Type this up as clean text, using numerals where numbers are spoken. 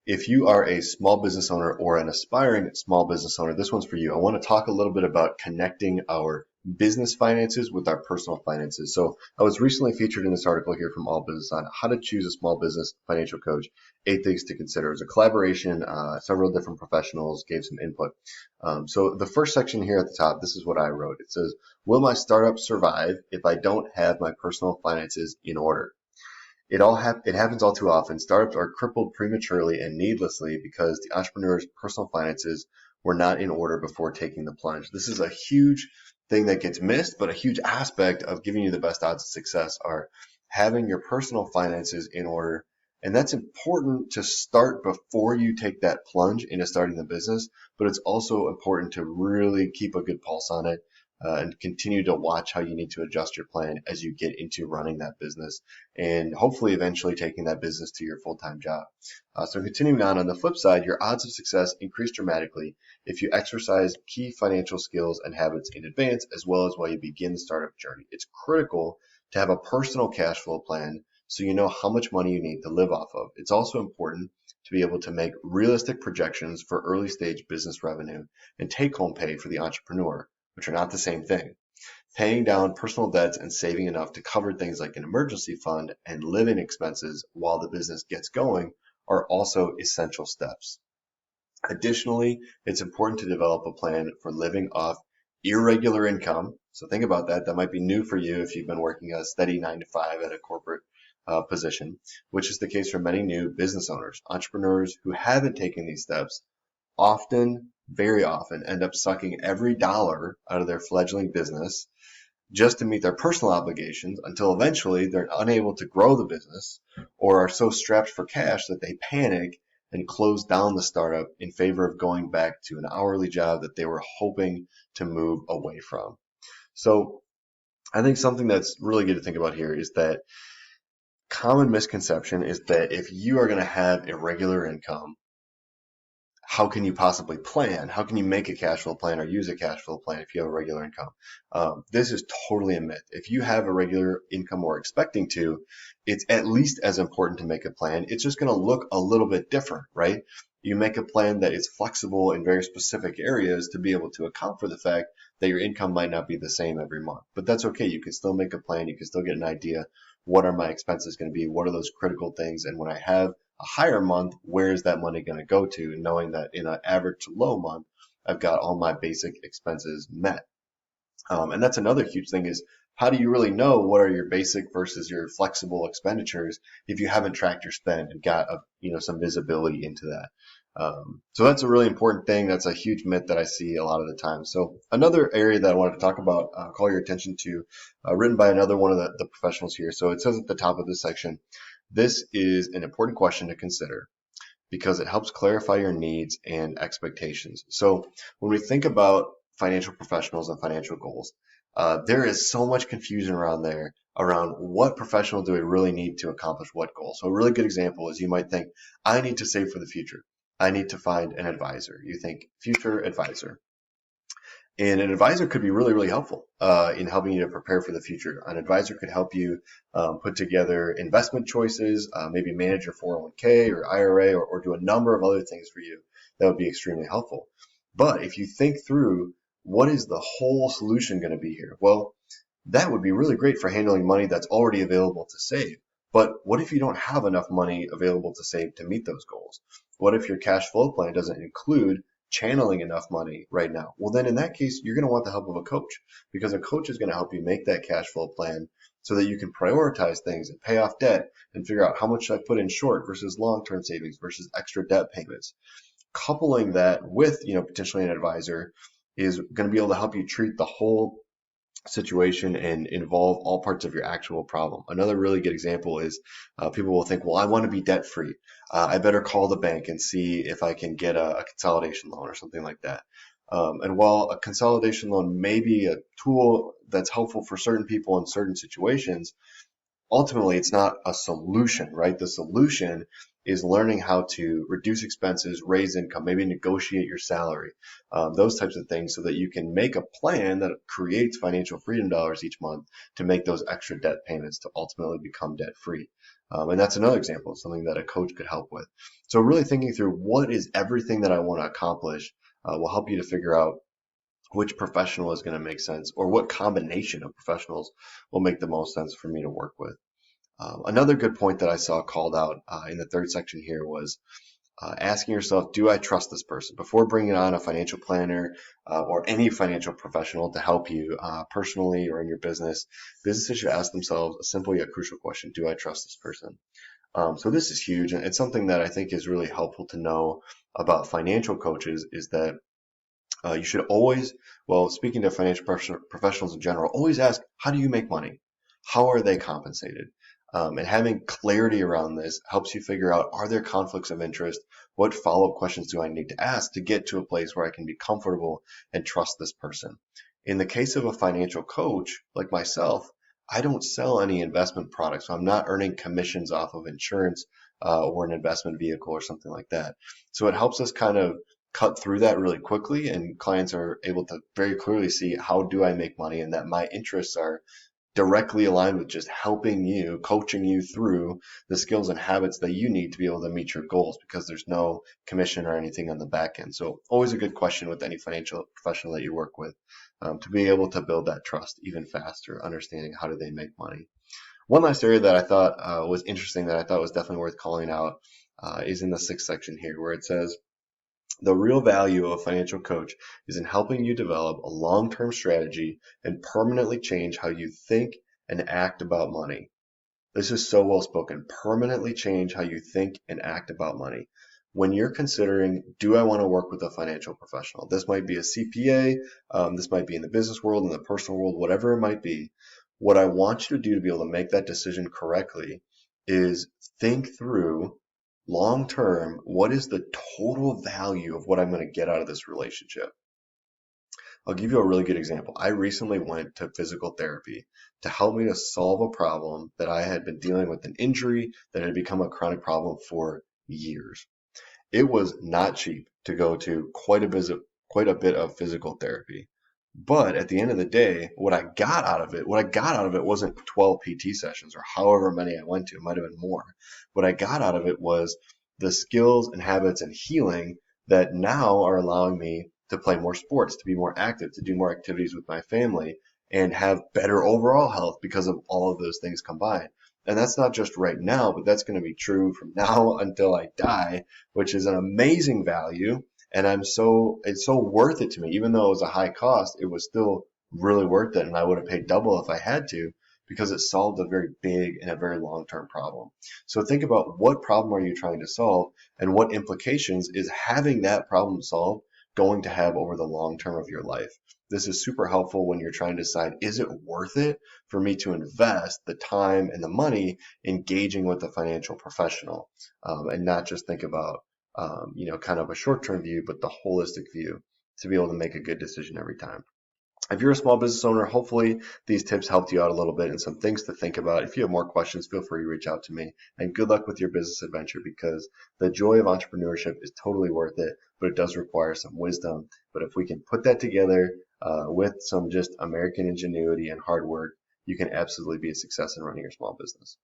If you are a small business owner or an aspiring small business owner, this one's for you. I want to talk a little bit about connecting our business finances with our personal finances. So I was recently featured in this article here from All Business on how to choose a small business financial coach. 8 things to consider. It was a collaboration. Several different professionals gave some input. So the first section here at the top, this is what I wrote. It says, will my startup survive if I don't have my personal finances in order? It happens all too often. Startups are crippled prematurely and needlessly because the entrepreneur's personal finances were not in order before taking the plunge. This is a huge thing that gets missed, but a huge aspect of giving you the best odds of success are having your personal finances in order. And that's important to start before you take that plunge into starting the business, but it's also important to really keep a good pulse on it and continue to watch how you need to adjust your plan as you get into running that business and hopefully eventually taking that business to your full-time job. So continuing on the flip side, your odds of success increase dramatically if you exercise key financial skills and habits in advance, as well as while you begin the startup journey. It's critical to have a personal cash flow plan so you know how much money you need to live off of. It's also important to be able to make realistic projections for early stage business revenue and take home pay for the entrepreneur, which are not the same thing. Paying down personal debts and saving enough to cover things like an emergency fund and living expenses while the business gets going are also essential steps. Additionally, it's important to develop a plan for living off irregular income. So think about that. That might be new for you if you've been working a steady 9 to 5 at a corporate position, which is the case for many new business owners. Entrepreneurs who haven't taken these steps often, very often, end up sucking every dollar out of their fledgling business just to meet their personal obligations until eventually they're unable to grow the business or are so strapped for cash that they panic and close down the startup in favor of going back to an hourly job that they were hoping to move away from. So I think something that's really good to think about here is that common misconception is that if you are going to have irregular income, how can you possibly plan? How can you make a cash flow plan or use a cash flow plan if you have a regular income? This is totally a myth. If you have a regular income or expecting to, it's at least as important to make a plan. It's just going to look a little bit different, right? You make a plan that is flexible in very specific areas to be able to account for the fact that your income might not be the same every month. But that's okay. You can still make a plan. You can still get an idea. What are my expenses going to be? What are those critical things? And when I have a higher month, where is that money going to go to? Knowing that in an average to low month, I've got all my basic expenses met. And that's another huge thing is how do you really know what are your basic versus your flexible expenditures if you haven't tracked your spend and got some visibility into that? So that's a really important thing. That's a huge myth that I see a lot of the time. So another area that I wanted to talk about, call your attention to, written by another one of the professionals here. So it says at the top of this section, this is an important question to consider because it helps clarify your needs and expectations. So when we think about financial professionals and financial goals, there is so much confusion around there around what professional do we really need to accomplish what goal. So a really good example is you might think, I need to save for the future. I need to find an advisor. You think future advisor. And an advisor could be really, really helpful in helping you to prepare for the future. An advisor could help you put together investment choices, maybe manage your 401k or IRA, or do a number of other things for you that would be extremely helpful. But if you think through what is the whole solution going to be here? Well, that would be really great for handling money that's already available to save. But what if you don't have enough money available to save to meet those goals? What if your cash flow plan doesn't include channeling enough money right now? Well, then in that case, you're going to want the help of a coach because a coach is going to help you make that cash flow plan so that you can prioritize things and pay off debt and figure out how much should I put in short versus long-term savings versus extra debt payments. Coupling that with, potentially an advisor is going to be able to help you treat the whole situation and involve all parts of your actual problem. Another really good example is people will think, well, I want to be debt free. I better call the bank and see if I can get a consolidation loan or something like that. And while a consolidation loan may be a tool that's helpful for certain people in certain situations, ultimately it's not a solution, right? The solution is learning how to reduce expenses, raise income, maybe negotiate your salary, those types of things so that you can make a plan that creates financial freedom dollars each month to make those extra debt payments to ultimately become debt free. And that's another example of something that a coach could help with. So really thinking through what is everything that I want to accomplish will help you to figure out which professional is going to make sense, or what combination of professionals will make the most sense for me to work with. Another good point that I saw called out in the third section here was asking yourself, do I trust this person? Before bringing on a financial planner or any financial professional to help you personally or in your business, businesses should ask themselves a simple yet crucial question: do I trust this person? So this is huge, and it's something that I think is really helpful to know about financial coaches, is that you should always, well, speaking to financial professionals in general, always ask, how do you make money? How are they compensated? And having clarity around this helps you figure out, are there conflicts of interest? What follow-up questions do I need to ask to get to a place where I can be comfortable and trust this person? In the case of a financial coach like myself, I don't sell any investment products. So I'm not earning commissions off of insurance or an investment vehicle or something like that. So it helps us kind of cut through that really quickly, and clients are able to very clearly see, how do I make money, and that my interests are directly aligned with just helping you, coaching you through the skills and habits that you need to be able to meet your goals, because there's no commission or anything on the back end. So always a good question with any financial professional that you work with, to be able to build that trust even faster, understanding how do they make money. One last area that I thought was interesting, that I thought was definitely worth calling out, is in the sixth section here, where it says, the real value of a financial coach is in helping you develop a long-term strategy and permanently change how you think and act about money. This is so well spoken. Permanently change how you think and act about money. When you're considering, do I want to work with a financial professional? This might be a CPA, this might be in the business world, in the personal world, whatever it might be. What I want you to do to be able to make that decision correctly is think through, long term, what is the total value of what I'm going to get out of this relationship? I'll give you a really good example. I recently went to physical therapy to help me to solve a problem that I had been dealing with, an injury that had become a chronic problem for years. It was not cheap to go to quite a bit of physical therapy. But at the end of the day, what I got out of it wasn't 12 PT sessions or however many I went to. It might have been more. What I got out of it was the skills and habits and healing that now are allowing me to play more sports, to be more active, to do more activities with my family, and have better overall health because of all of those things combined. And that's not just right now, but that's going to be true from now until I die, which is an amazing value. And it's so worth it to me. Even though it was a high cost, it was still really worth it. And I would have paid double if I had to, because it solved a very big and a very long-term problem. So think about, what problem are you trying to solve, and what implications is having that problem solved going to have over the long term of your life. This is super helpful when you're trying to decide, is it worth it for me to invest the time and the money engaging with a financial professional, and not just think about, kind of a short-term view, but the holistic view, to be able to make a good decision every time. If you're a small business owner, hopefully these tips helped you out a little bit and some things to think about. If you have more questions, feel free to reach out to me, and good luck with your business adventure, because the joy of entrepreneurship is totally worth it, but it does require some wisdom. But if we can put that together with some just American ingenuity and hard work, you can absolutely be a success in running your small business.